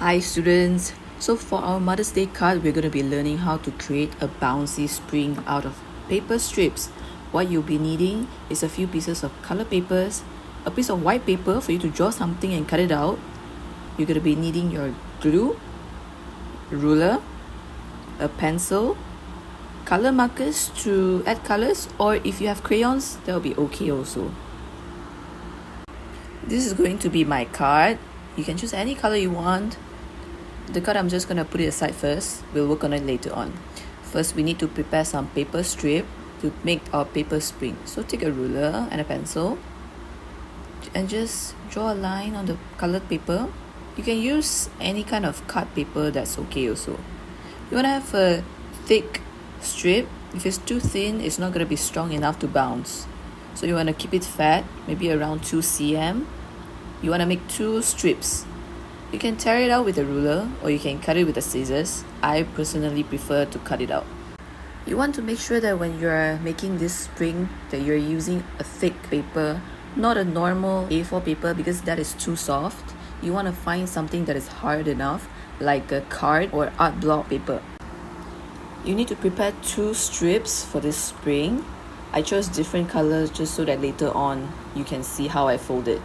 Hi students, so for our Mother's Day card, we're going to be learning how to create a bouncy spring out of paper strips. What you'll be needing is a few pieces of color papers, a piece of white paper for you to draw something and cut it out. You're going to be needing your glue, ruler, a pencil, color markers to add colors, or if you have crayons, that'll be okay also. This is going to be my card. You can choose any color you want. The card, I'm just going to put it aside first. We'll work on it later on. First, we need to prepare some paper strip to make our paper spring. So take a ruler and a pencil and just draw a line on the colored paper. You can use any kind of card paper, that's okay also. You want to have a thick strip. If it's too thin, it's not going to be strong enough to bounce. So you want to keep it fat, maybe around 2 cm. You want to make 2 strips. You can tear it out with a ruler or you can cut it with the scissors. I personally prefer to cut it out. You want to make sure that when you're making this spring that you're using a thick paper, not a normal A4 paper because that is too soft. You want to find something that is hard enough, like a card or art block paper. You need to prepare 2 strips for this spring. I chose different colors just so that later on you can see how I fold it.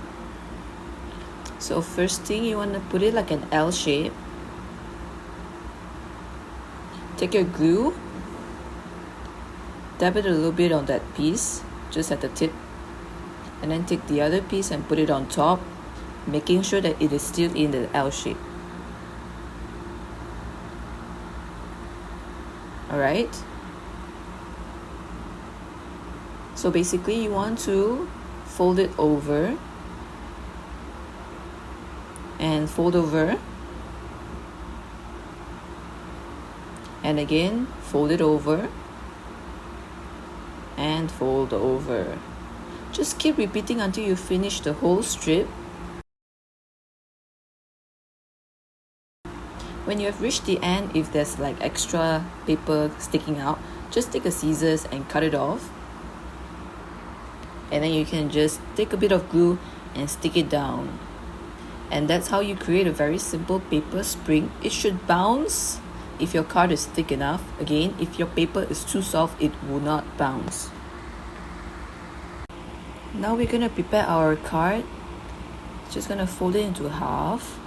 So first thing, you want to put it like an L shape. Take your glue, dab it a little bit on that piece, just at the tip, and then take the other piece and put it on top, making sure that it is still in the L shape. Alright? So basically you want to fold it over and fold over and again fold it over and fold over. Just keep repeating until you finish the whole strip. When you have reached the end, if there's like extra paper sticking out, just take a scissors and cut it off, and then you can just take a bit of glue and stick it down. And that's how you create a very simple paper spring. It should bounce if your card is thick enough. Again, if your paper is too soft, it will not bounce. Now we're going to prepare our card. Just going to fold it into half.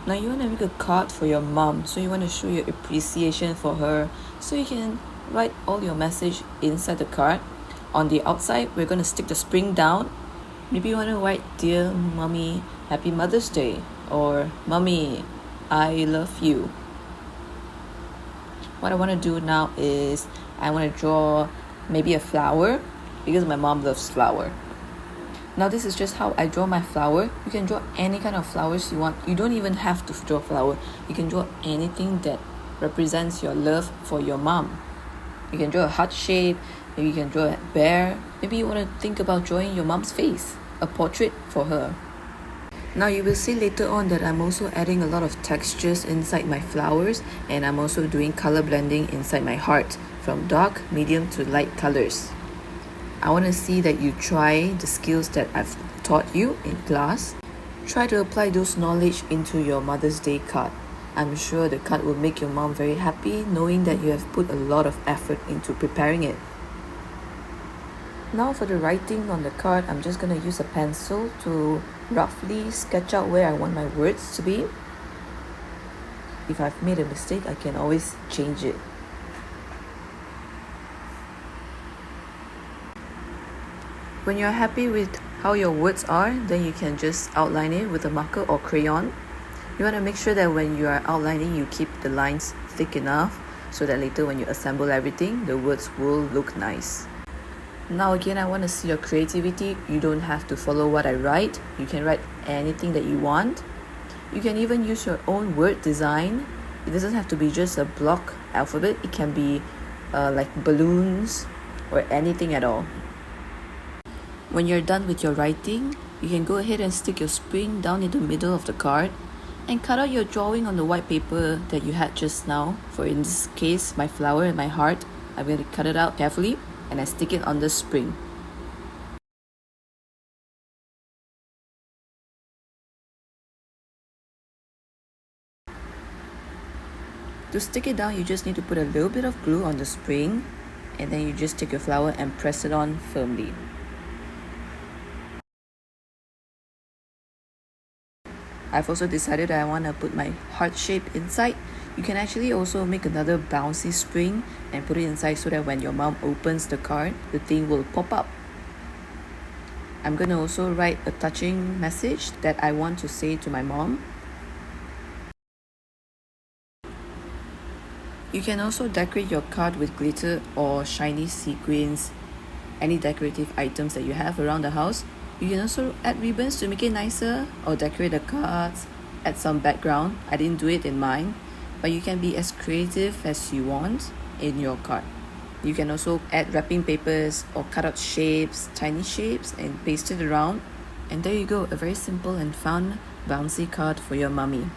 Now you want to make a card for your mom, so you want to show your appreciation for her, so you can write all your message inside the card. On the outside, we're going to stick the spring down. Maybe you want to write, "Dear Mommy, Happy Mother's Day," or "Mommy, I love you." What I want to do now is I want to draw maybe a flower because my mom loves flower. Now this is just how I draw my flower. You can draw any kind of flowers you want. You don't even have to draw flower. You can draw anything that represents your love for your mom. You can draw a heart shape. Maybe you can draw a bear. Maybe you want to think about drawing your mom's face, a portrait for her. Now you will see later on that I'm also adding a lot of textures inside my flowers, and I'm also doing color blending inside my heart from dark, medium to light colors. I want to see that you try the skills that I've taught you in class. Try to apply those knowledge into your Mother's Day card. I'm sure the card will make your mom very happy knowing that you have put a lot of effort into preparing it. Now for the writing on the card, I'm just going to use a pencil to roughly sketch out where I want my words to be. If I've made a mistake, I can always change it. When you're happy with how your words are, then you can just outline it with a marker or crayon. You want to make sure that when you are outlining, you keep the lines thick enough so that later when you assemble everything, the words will look nice. Now again, I want to see your creativity. You don't have to follow what I write. You can write anything that you want. You can even use your own word design. It doesn't have to be just a block alphabet. It can be like balloons or anything at all. When you're done with your writing, you can go ahead and stick your spring down in the middle of the card and cut out your drawing on the white paper that you had just now. For in this case, my flower and my heart. I'm going to cut it out carefully and I stick it on the spring. To stick it down, you just need to put a little bit of glue on the spring, and then you just take your flower and press it on firmly. I've also decided that I want to put my heart shape inside. You can actually also make another bouncy spring and put it inside so that when your mom opens the card, the thing will pop up. I'm going to also write a touching message that I want to say to my mom. You can also decorate your card with glitter or shiny sequins, any decorative items that you have around the house. You can also add ribbons to make it nicer or decorate the cards, add some background. I didn't do it in mine, but you can be as creative as you want in your card. You can also add wrapping papers or cut out shapes, tiny shapes, and paste it around. And there you go, a very simple and fun bouncy card for your mummy.